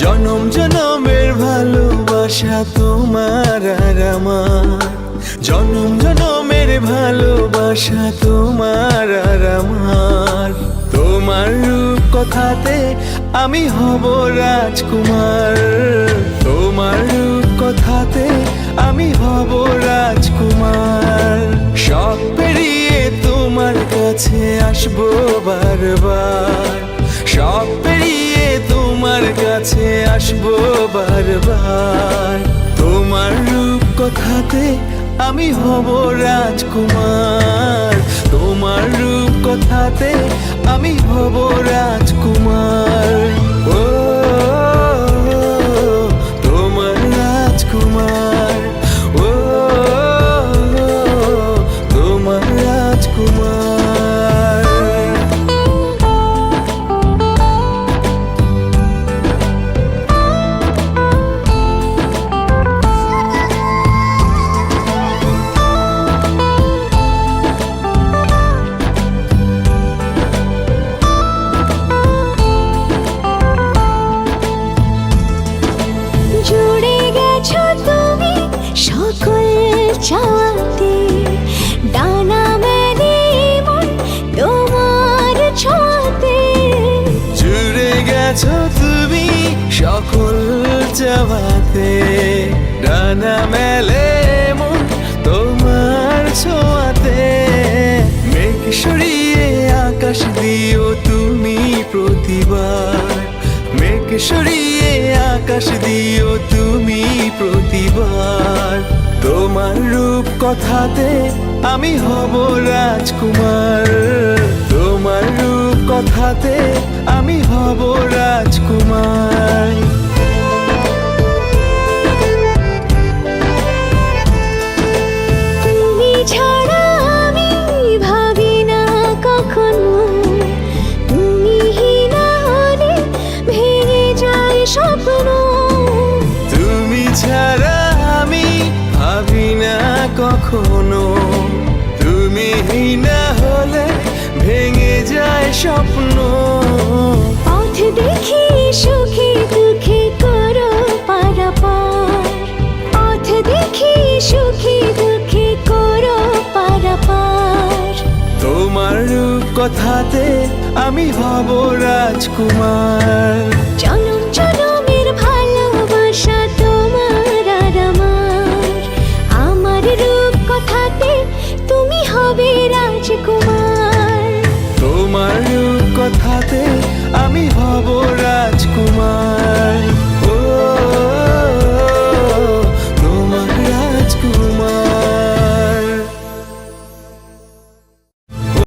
জনম জনমের ভালোবাসা তোমার আর আমার, জনম জনমের ভালোবাসা তোমার আর আমার। তোমার রূপ কথাতে আমি হব রাজকুমার, তোমার রূপ কথাতে আমি হব রাজকুমার। সব পেরিয়ে তোমার কাছে আসবো বারবার, সব পেরিয়ে তোমার কাছে আসবো বারবার। তোমার রূপ কথাতে আমি হব রাজকুমার, তোমার রূপ কথাতে আমি হব রাজকুমার। ও তোমার রাজকুমার, ও তোমার রাজকুমার। চাওয়াতে ডানা মেলে মন তোমার ছোঁয়াতে, জুড়ে গেছো তুমি সকল চাওয়াতে, ডানা মেলে মন তোমার ছোঁয়াতে। মেঘ সরিয়ে আকাশ দিও তুমি প্রতিবার, মেঘ সরিয়ে আকাশ দিও তুমি প্রতিবার। তোমার রূপ কথাতে আমি হব রাজকুমার, তোমার রূপ কথাতে আমি হব রাজকুমার। তুমি ছাড়া আমি ভাবি না কখনো, তুমি না হলে ভেঙে যায় স্বপ্ন। তুমি ছাড়া আমি ভাবি না কখনো, তুমি না হলে ভেঙে যায় স্বপ্ন। পথ দেখি সুখে দুঃখে করো পারাপার, পথ দেখি সুখে দুঃখে করো পারাপার। তোমার রূপ কথাতে আমি হব রাজকুমার।